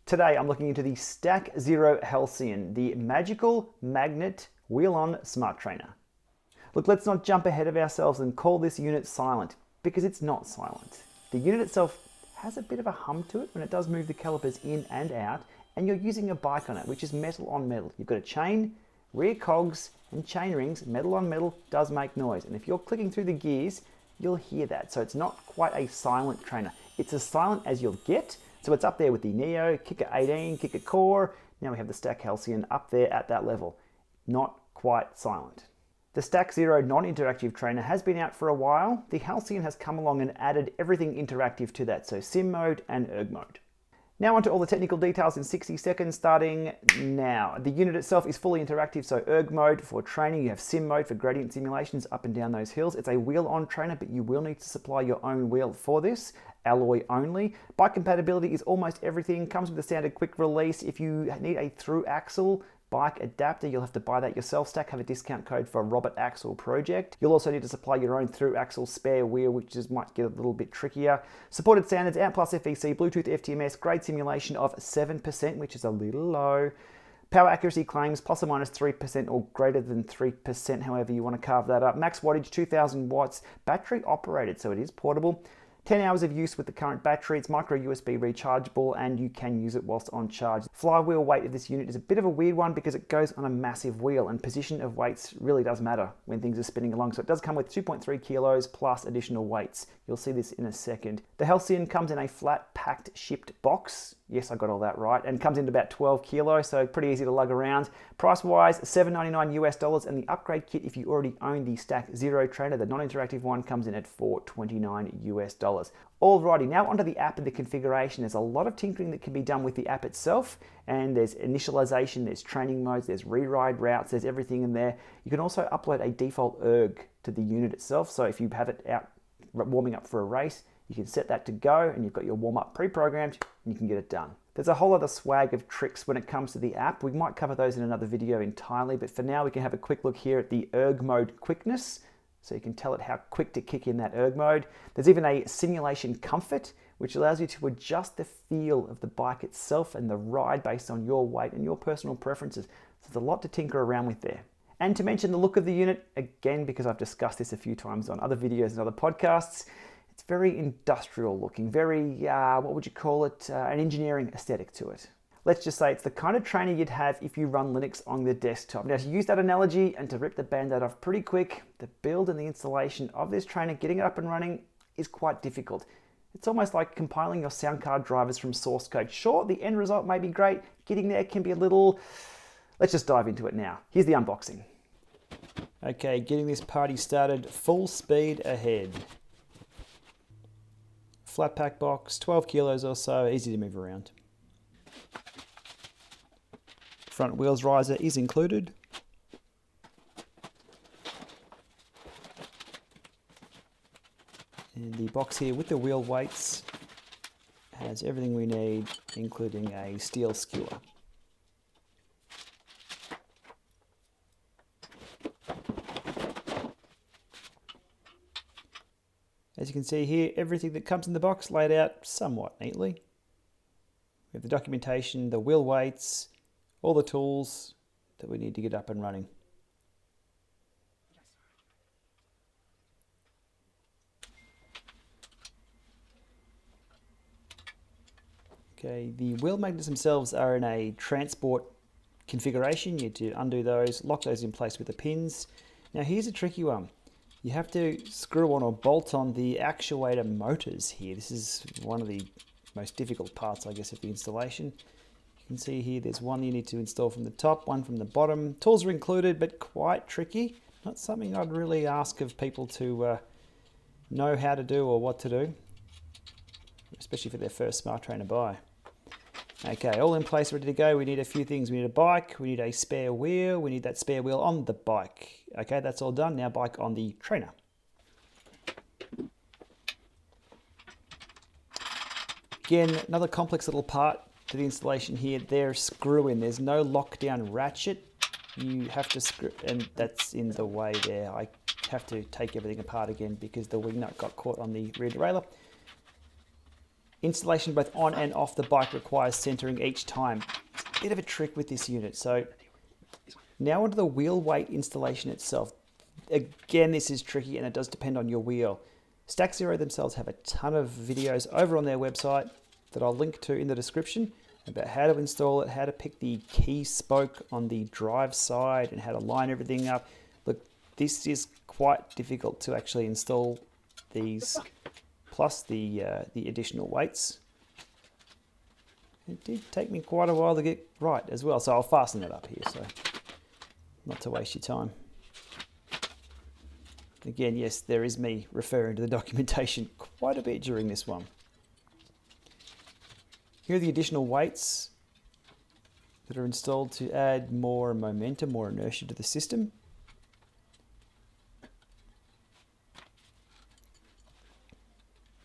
Today I'm looking into the STAC Zero Halcyon, the magical magnet wheel-on smart trainer. Look, let's not jump ahead of ourselves and call this unit silent, because it's not silent. The unit itself has a bit of a hum to it when it does move the calipers in and out, and you're using a bike on it, which is metal on metal. You've got a chain, rear cogs, and chain rings. Metal on metal does make noise, and if you're clicking through the gears, you'll hear that. So it's not quite a silent trainer. It's as silent as you'll get. So it's up there with the Neo, Kicker 18, Kicker Core. Now we have the STAC Halcyon up there at that level. Not quite silent. The STAC Zero non-interactive trainer has been out for a while. The Halcyon has come along and added everything interactive to that, so sim mode and erg mode. Now onto all the technical details in 60 seconds, starting now. The unit itself is fully interactive, so erg mode for training, you have sim mode for gradient simulations up and down those hills. It's a wheel-on trainer, but you will need to supply your own wheel for this, alloy only. Bike compatibility is almost everything, comes with a standard quick release. If you need a through axle bike adapter, you'll have to buy that yourself. STAC have a discount code for Robert Axle Project. You'll also need to supply your own through axle spare wheel, which might get a little bit trickier. Supported standards, AMP plus FVC, Bluetooth FTMS, grade simulation of 7%, which is a little low. Power accuracy claims plus or minus 3% or greater than 3%, however you want to carve that up. Max wattage 2000 watts, battery operated, so it is portable. 10 hours of use with the current battery. It's microUSB rechargeable and you can use it whilst on charge. Flywheel weight of this unit is a bit of a weird one because it goes on a massive wheel, and position of weights really does matter when things are spinning along. So it does come with 2.3 kilos plus additional weights. You'll see this in a second. The Halcyon comes in a flat packed shipped box. Yes, I got all that right. And comes in about 12 kilos, so pretty easy to lug around. Price-wise, $7.99 US, and the upgrade kit, if you already own the STAC Zero trainer, the non-interactive one, comes in at $429 US. Alrighty, now onto the app and the configuration. There's a lot of tinkering that can be done with the app itself, and there's initialization, there's training modes, there's re-ride routes, there's everything in there. You can also upload a default erg to the unit itself, so if you have it out warming up for a race, you can set that to go and you've got your warm-up pre-programmed and you can get it done. There's a whole other swag of tricks when it comes to the app. We might cover those in another video entirely, but for now we can have a quick look here at the erg mode quickness. So you can tell it how quick to kick in that erg mode. There's even a simulation comfort, which allows you to adjust the feel of the bike itself and the ride based on your weight and your personal preferences. So there's a lot to tinker around with there. And to mention the look of the unit, again, because I've discussed this a few times on other videos and other podcasts, it's very industrial looking, very, what would you call it, an engineering aesthetic to it. Let's just say it's the kind of trainer you'd have if you run Linux on the desktop. Now, to use that analogy and to rip the band-aid off pretty quick, the build and the installation of this trainer, getting it up and running, is quite difficult. It's almost like compiling your sound card drivers from source code. Sure, the end result may be great. Getting there can be a little... Let's just dive into it now. Here's the unboxing. Okay, getting this party started, full speed ahead. Flat pack box, 12 kilos or so, easy to move around. Front wheels riser is included. And the box here with the wheel weights has everything we need, including a steel skewer. As you can see here, everything that comes in the box laid out somewhat neatly. We have the documentation, the wheel weights, all the tools that we need to get up and running. Okay, the wheel magnets themselves are in a transport configuration. You need to undo those, lock those in place with the pins. Now here's a tricky one. You have to screw on or bolt on the actuator motors here. This is one of the most difficult parts, I guess, of the installation. You can see here there's one you need to install from the top, one from the bottom. Tools are included, but quite tricky. Not something I'd really ask of people to know how to do or what to do, especially for their first smart trainer buy. Okay, all in place, ready to go. We need a few things. We need a bike, we need a spare wheel, we need that spare wheel on the bike. Okay, that's all done. Now bike on the trainer. Again, another complex little part to the installation here. There's screw in. There's no lockdown ratchet. You have to screw, and that's in the way there. I have to take everything apart again because the wing nut got caught on the rear derailleur. Installation both on and off the bike requires centering each time. It's a bit of a trick with this unit. So now onto the wheel weight installation itself. Again, this is tricky and it does depend on your wheel. STAC themselves have a ton of videos over on their website that I'll link to in the description about how to install it, how to pick the key spoke on the drive side and how to line everything up. Look, this is quite difficult to actually install these, plus the additional weights. It did take me quite a while to get right as well, so I'll fasten it up here so not to waste your time. Again, yes, there is me referring to the documentation quite a bit during this one. Here are the additional weights that are installed to add more momentum, more inertia to the system.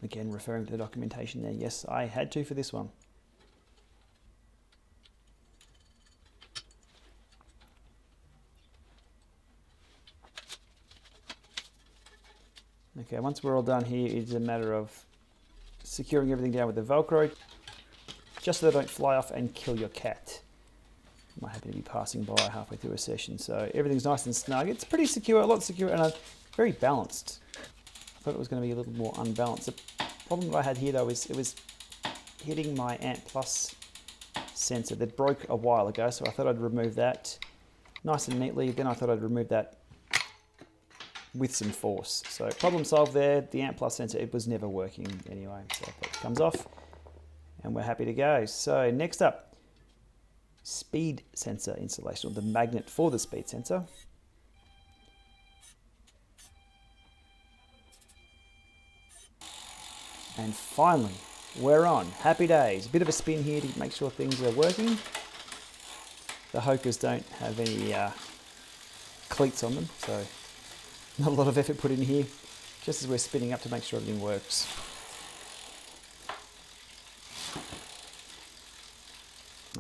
Again, referring to the documentation there. Yes, I had to for this one. Okay, once we're all done here, it's a matter of securing everything down with the Velcro, just so they don't fly off and kill your cat. I might happen to be passing by halfway through a session, so everything's nice and snug. It's pretty secure, a lot secure, and very balanced. I thought it was going to be a little more unbalanced. The problem that I had here, though, is it was hitting my Ant Plus sensor that broke a while ago, so I thought I'd remove that nice and neatly. Then I thought I'd remove that with some force. So problem solved there. The Ant Plus sensor, it was never working anyway. So that comes off and we're happy to go. So next up, speed sensor installation, or the magnet for the speed sensor. And finally, we're on. Happy days. A bit of a spin here to make sure things are working. The Hokers don't have any cleats on them, so not a lot of effort put in here, just as we're spinning up to make sure everything works.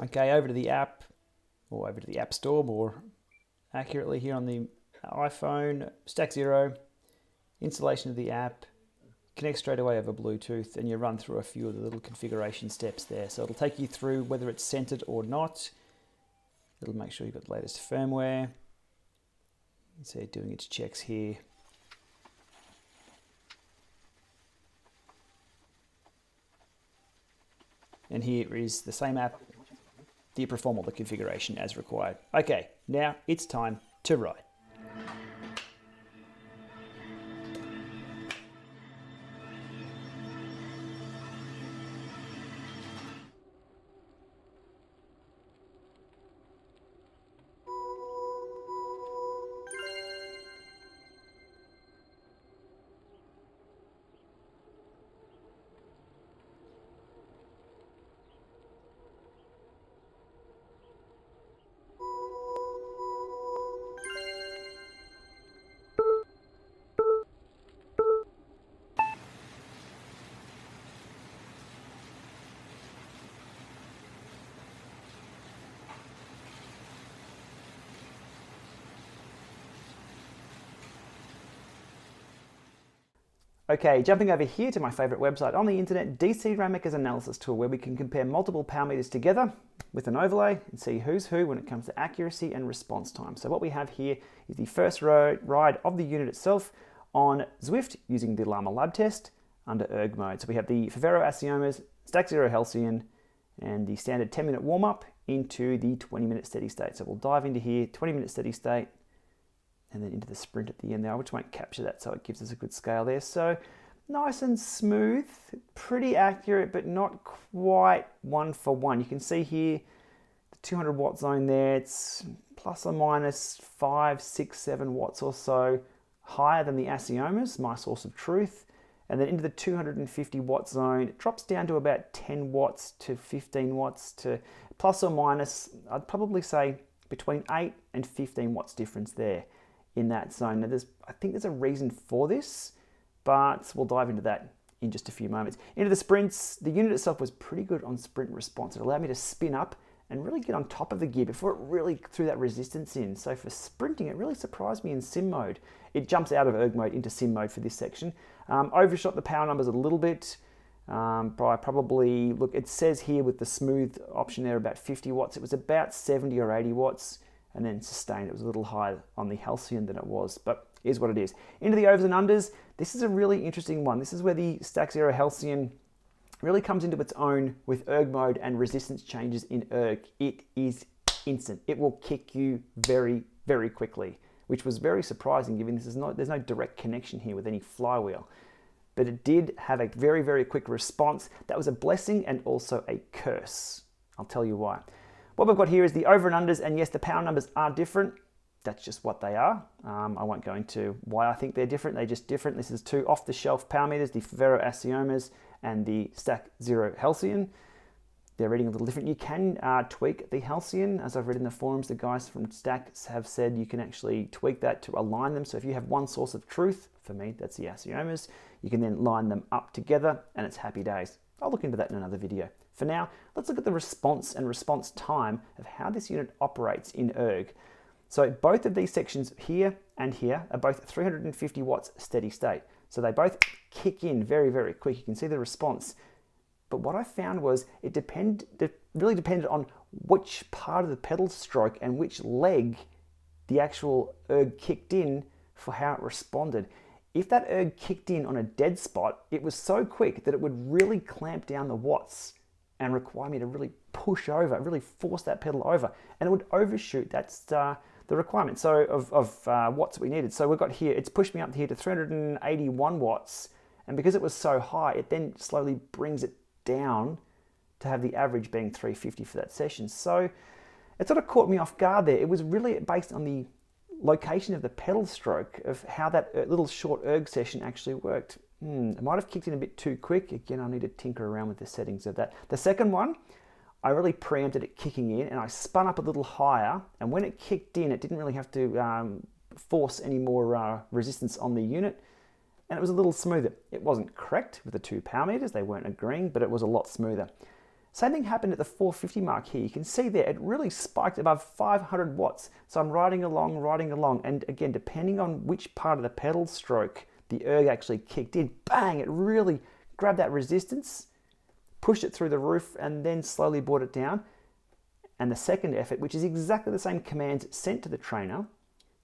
Okay, over to the app, or over to the App Store more accurately here on the iPhone. STAC, installation of the app, connect straight away over Bluetooth, and you run through a few of the little configuration steps there. So it'll take you through whether it's centered or not. It'll make sure you've got the latest firmware. So doing its checks here. And here is the same app. Do you perform all the configuration as required? Okay, now it's time to ride. Okay, jumping over here to my favorite website on the internet, DC is an analysis tool where we can compare multiple power meters together with an overlay and see who's who when it comes to accuracy and response time. So what we have here is the first ride of the unit itself on Zwift using the Llama lab test under erg mode. So we have the Favero Aciomas, STAC Halcyon, and the standard 10-minute warm-up into the 20-minute steady state. So we'll dive into here, 20-minute steady state, and then into the sprint at the end there. I just won't capture that so it gives us a good scale there. So nice and smooth, pretty accurate, but not quite one for one. You can see here the 200 watt zone there. It's plus or minus 5, 6, 7 watts or so higher than the Aciomas, my source of truth. And then into the 250 watt zone, it drops down to about 10 watts to 15 watts to plus or minus, I'd probably say between 8 and 15 watts difference there in that zone. Now I think there's a reason for this, but we'll dive into that in just a few moments. Into the sprints, the unit itself was pretty good on sprint response. It allowed me to spin up and really get on top of the gear before it really threw that resistance in. So for sprinting, it really surprised me in sim mode. It jumps out of erg mode into sim mode for this section. Overshot the power numbers a little bit. by probably, look, it says here with the smooth option there about 50 watts. It was about 70 or 80 watts, and then sustained. It was a little higher on the Halcyon than it was, but is what it is. Into the overs and unders. This is a really interesting one. This is where the STAC Zero Halcyon really comes into its own with erg mode and resistance changes in erg. It is instant. It will kick you very, very quickly, which was very surprising given there's no direct connection here with any flywheel. But it did have a very, very quick response. That was a blessing and also a curse. I'll tell you why. What we've got here is the over and unders, and yes, the power numbers are different. That's just what they are. I won't go into why I think they're different. They're just different. This is two off-the-shelf power meters, the MicroUSB and the STAC Zero Halcyon. They're reading a little different. You can tweak the Halcyon. As I've read in the forums, the guys from STAC have said you can actually tweak that to align them. So if you have one source of truth, for me, that's the Halcyons, you can then line them up together and it's happy days. I'll look into that in another video. For now, let's look at the response and response time of how this unit operates in erg. So both of these sections here and here are both 350 watts steady state. So they both kick in very, very quick. You can see the response. But what I found was it really depended on which part of the pedal stroke and which leg the actual erg kicked in for how it responded. If that erg kicked in on a dead spot, it was so quick that it would really clamp down the watts and require me to really push over, really force that pedal over, and it would overshoot. That's the requirement of watts we needed. So we've got here, it's pushed me up here to 381 watts, and because it was so high, it then slowly brings it down to have the average being 350 for that session. So it sort of caught me off guard there. It was really based on the location of the pedal stroke of how that little short erg session actually worked. It might have kicked in a bit too quick. Again, I need to tinker around with the settings of that. The second one, I really preempted it kicking in and I spun up a little higher, and when it kicked in, it didn't really have to force any more resistance on the unit, and it was a little smoother. It wasn't correct with the two power meters, they weren't agreeing, but it was a lot smoother. Same thing happened at the 450 mark here. You can see there, it really spiked above 500 watts. So I'm riding along, and again, depending on which part of the pedal stroke the erg actually kicked in, bang, it really grabbed that resistance, pushed it through the roof, and then slowly brought it down. And the second effort, which is exactly the same commands sent to the trainer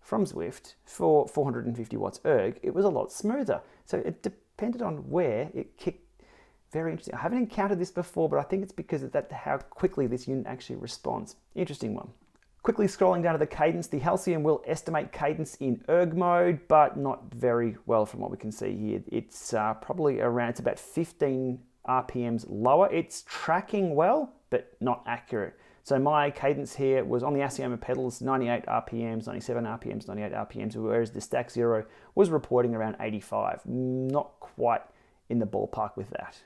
from Zwift for 450 watts erg, it was a lot smoother. So it depended on where it kicked. Very interesting. I haven't encountered this before, but I think it's because of that, how quickly this unit actually responds. Interesting one. Quickly scrolling down to the cadence, the Halcyon will estimate cadence in erg mode, but not very well from what we can see here. It's probably around, it's about 15 RPMs lower. It's tracking well, but not accurate. So my cadence here was on the Halcyon pedals, 98 RPMs, 97 RPMs, 98 RPMs, whereas the STAC Zero was reporting around 85. Not quite in the ballpark with that.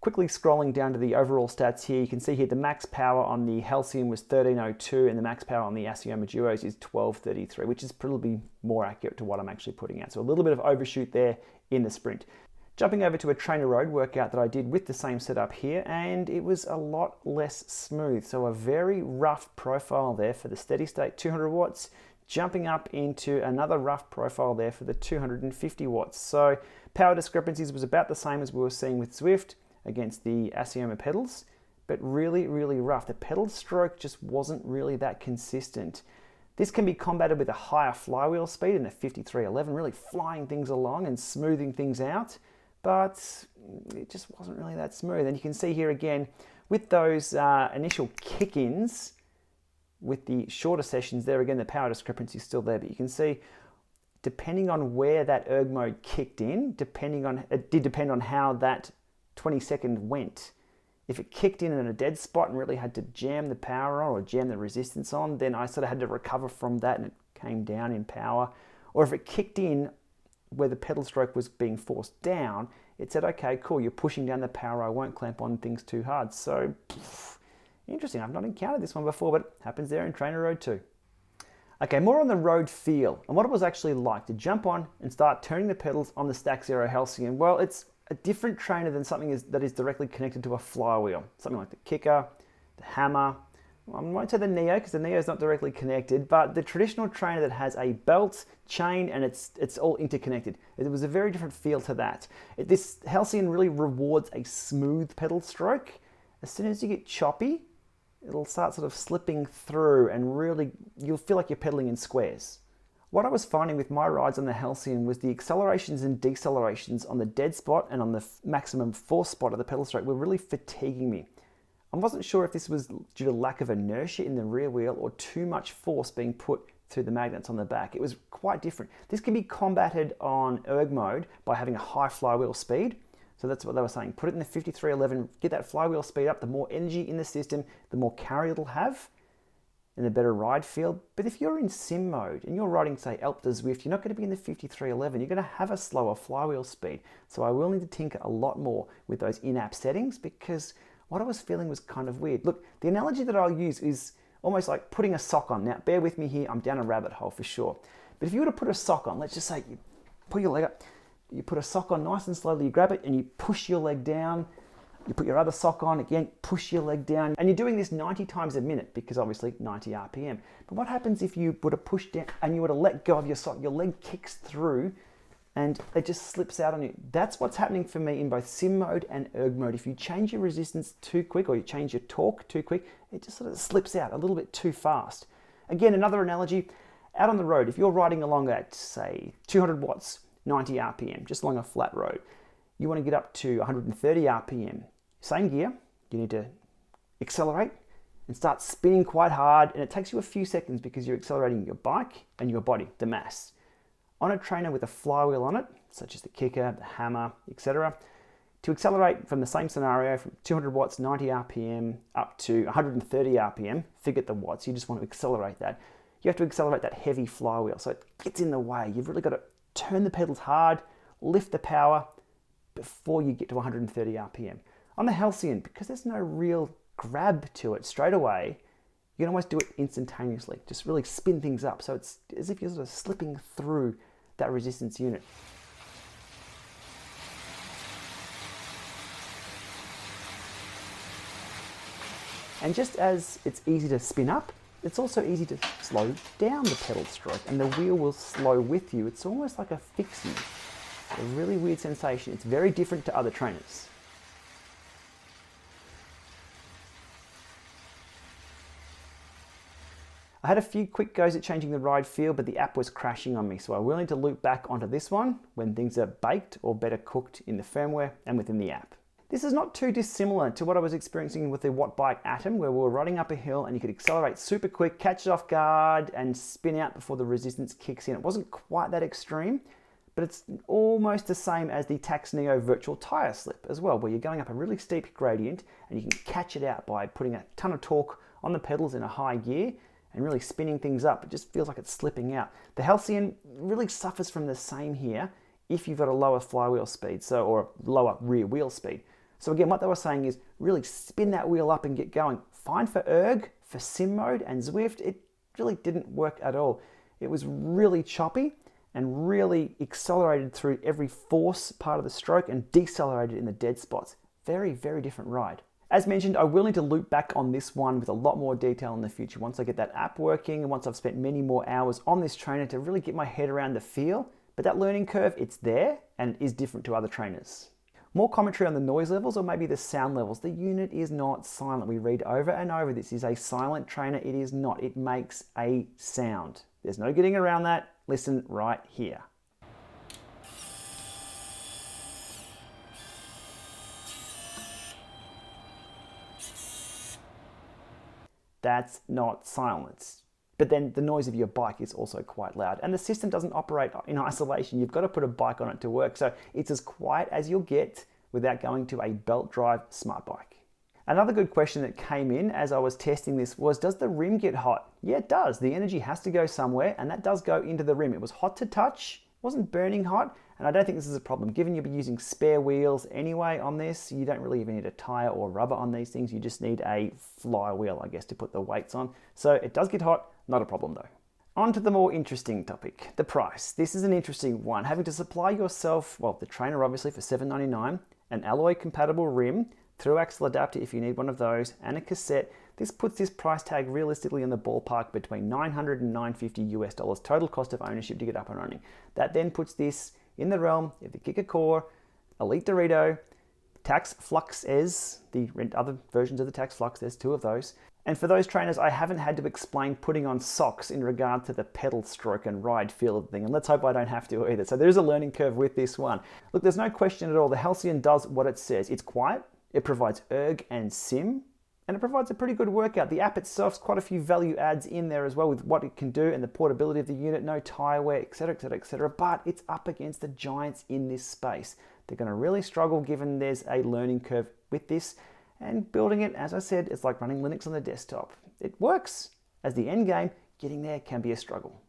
Quickly scrolling down to the overall stats here, you can see here the max power on the Halcyon was 1302 and the max power on the Halcyon Duos is 1233, which is probably more accurate to what I'm actually putting out. So a little bit of overshoot there in the sprint. Jumping over to a TrainerRoad workout that I did with the same setup here, and it was a lot less smooth. So a very rough profile there for the steady state 200 watts, jumping up into another rough profile there for the 250 watts. So power discrepancies was about the same as we were seeing with Zwift against the Halcyon pedals, but really, really rough. The pedal stroke just wasn't really that consistent. This can be combated with a higher flywheel speed in the 5311, really flying things along and smoothing things out, but it just wasn't really that smooth. And you can see here again, with those initial kick-ins, with the shorter sessions there, again, the power discrepancy is still there, but you can see depending on where that erg mode kicked in, it did depend on how that 20-second went. If it kicked in a dead spot and really had to jam the power on or jam the resistance on, then I sort of had to recover from that and it came down in power. Or if it kicked in where the pedal stroke was being forced down, it said, okay, cool, you're pushing down the power, I won't clamp on things too hard. So, interesting. I've not encountered this one before, but it happens there in TrainerRoad too. Okay, more on the road feel and what it was actually like to jump on and start turning the pedals on the STAC Zero Halcyon. Well, it's a different trainer than something that is directly connected to a flywheel. Something like the kicker, the hammer, I won't say the Neo because the Neo is not directly connected, but the traditional trainer that has a belt, chain, and it's all interconnected. It was a very different feel to that. This Halcyon really rewards a smooth pedal stroke. As soon as you get choppy, it'll start sort of slipping through and really you'll feel like you're pedaling in squares. What I was finding with my rides on the Halcyon was the accelerations and decelerations on the dead spot and on the maximum force spot of the pedal stroke were really fatiguing me. I wasn't sure if this was due to lack of inertia in the rear wheel or too much force being put through the magnets on the back. It was quite different. This can be combated on erg mode by having a high flywheel speed. So that's what they were saying. Put it in the 5311, get that flywheel speed up. The more energy in the system, the more carry it'll have and the better ride feel. But if you're in sim mode and you're riding, say, Alp to Zwift, you're not going to be in the 5311. You're going to have a slower flywheel speed. So I will need to tinker a lot more with those in-app settings because what I was feeling was kind of weird. Look, the analogy that I'll use is almost like putting a sock on. Now, bear with me here. I'm down a rabbit hole for sure. But if you were to put a sock on, let's just say you put your leg up, you put a sock on nice and slowly, you grab it and you push your leg down. You put your other sock on, again, push your leg down. And you're doing this 90 times a minute because obviously 90 RPM. But what happens if you were to push down and you were to let go of your sock? Your leg kicks through and it just slips out on you. That's what's happening for me in both sim mode and erg mode. If you change your resistance too quick or you change your torque too quick, it just sort of slips out a little bit too fast. Again, another analogy, out on the road, if you're riding along at, say, 200 watts, 90 RPM, just along a flat road, you want to get up to 130 RPM. Same gear, you need to accelerate and start spinning quite hard, and it takes you a few seconds because you're accelerating your bike and your body, the mass. On a trainer with a flywheel on it, such as the kicker, the hammer, etc., to accelerate from the same scenario from 200 watts, 90 RPM up to 130 RPM, forget the watts, you just want to accelerate that. You have to accelerate that heavy flywheel, so it gets in the way. You've really got to turn the pedals hard, lift the power before you get to 130 RPM. On the Halcyon, because there's no real grab to it straight away, you can almost do it instantaneously, just really spin things up. So it's as if you're sort of slipping through that resistance unit. And just as it's easy to spin up, it's also easy to slow down the pedal stroke and the wheel will slow with you. It's almost like a fixie. A really weird sensation. It's very different to other trainers. I had a few quick goes at changing the ride feel, but the app was crashing on me, so I will need to loop back onto this one when things are baked or better cooked in the firmware and within the app. This is not too dissimilar to what I was experiencing with the Wattbike Atom, where we were riding up a hill and you could accelerate super quick, catch it off guard, and spin out before the resistance kicks in. It wasn't quite that extreme, but it's almost the same as the Tax Neo virtual tire slip as well, where you're going up a really steep gradient and you can catch it out by putting a ton of torque on the pedals in a high gear and really spinning things up. It just feels like it's slipping out. The Halcyon really suffers from the same here if you've got a lower flywheel speed, or lower rear wheel speed. So again, what they were saying is really spin that wheel up and get going. Fine for erg, for sim mode and Zwift, it really didn't work at all. It was really choppy and really accelerated through every force part of the stroke and decelerated in the dead spots. Very, very different ride. As mentioned, I will need to loop back on this one with a lot more detail in the future once I get that app working and once I've spent many more hours on this trainer to really get my head around the feel. But that learning curve, it's there and is different to other trainers. More commentary on the noise levels or maybe the sound levels. The unit is not silent. We read over and over, this is a silent trainer. It is not. It makes a sound. There's no getting around that. Listen right here. That's not silence. But then the noise of your bike is also quite loud. And the system doesn't operate in isolation. You've got to put a bike on it to work. So it's as quiet as you'll get without going to a belt drive smart bike. Another good question that came in as I was testing this was, does the rim get hot? Yeah, it does. The energy has to go somewhere and that does go into the rim. It was hot to touch, wasn't burning hot. And I don't think this is a problem. Given you'll be using spare wheels anyway on this, you don't really even need a tire or rubber on these things. You just need a flywheel, I guess, to put the weights on. So it does get hot, not a problem though. On to the more interesting topic, the price. This is an interesting one. Having to supply yourself, well, the trainer obviously for $7.99, an alloy compatible rim, through axle adapter if you need one of those, and a cassette. This puts this price tag realistically in the ballpark between $900 and $950 US dollars total cost of ownership to get up and running. That then puts this in the realm of the Kicker Core, Elite Dorito, Tax Flux Es, the other versions of the Tax Flux, there's two of those. And for those trainers, I haven't had to explain putting on socks in regard to the pedal stroke and ride feel of the thing, and let's hope I don't have to either. So there is a learning curve with this one. Look, there's no question at all, the Halcyon does what it says. It's quiet, it provides erg and sim, and it provides a pretty good workout. The app itself's quite a few value adds in there as well with what it can do and the portability of the unit, no tire wear, etc, etc, etc. But it's up against the giants in this space. They're going to really struggle given there's a learning curve with this. And building it, as I said, it's like running Linux on the desktop. It works. As the end game, getting there can be a struggle.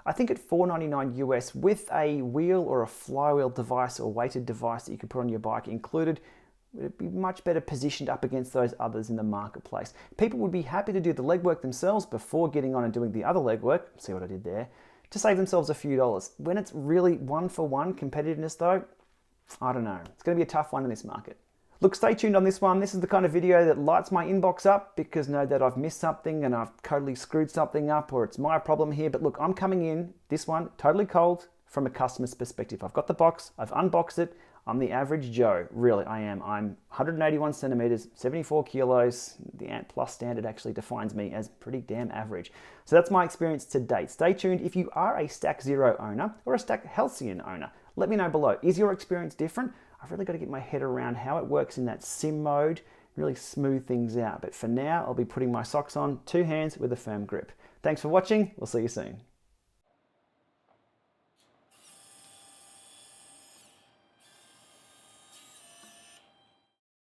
I think at $499 US with a wheel or a flywheel device or weighted device that you could put on your bike included, it'd be much better positioned up against those others in the marketplace. People would be happy to do the legwork themselves before getting on and doing the other legwork, see what I did there, to save themselves a few dollars. When it's really one-for-one competitiveness though, I don't know. It's going to be a tough one in this market. Look, stay tuned on this one. This is the kind of video that lights my inbox up because know that I've missed something and I've totally screwed something up or it's my problem here. But look, I'm coming in, this one, totally cold from a customer's perspective. I've got the box, I've unboxed it. I'm the average Joe, really I am. I'm 181 centimeters, 74 kilos. The Ant Plus standard actually defines me as pretty damn average. So that's my experience to date. Stay tuned if you are a STAC Zero owner or a STAC Halcyon owner. Let me know below. Is your experience different? I've really got to get my head around how it works in that sim mode, really smooth things out. But for now, I'll be putting my socks on, two hands with a firm grip. Thanks for watching. We'll see you soon.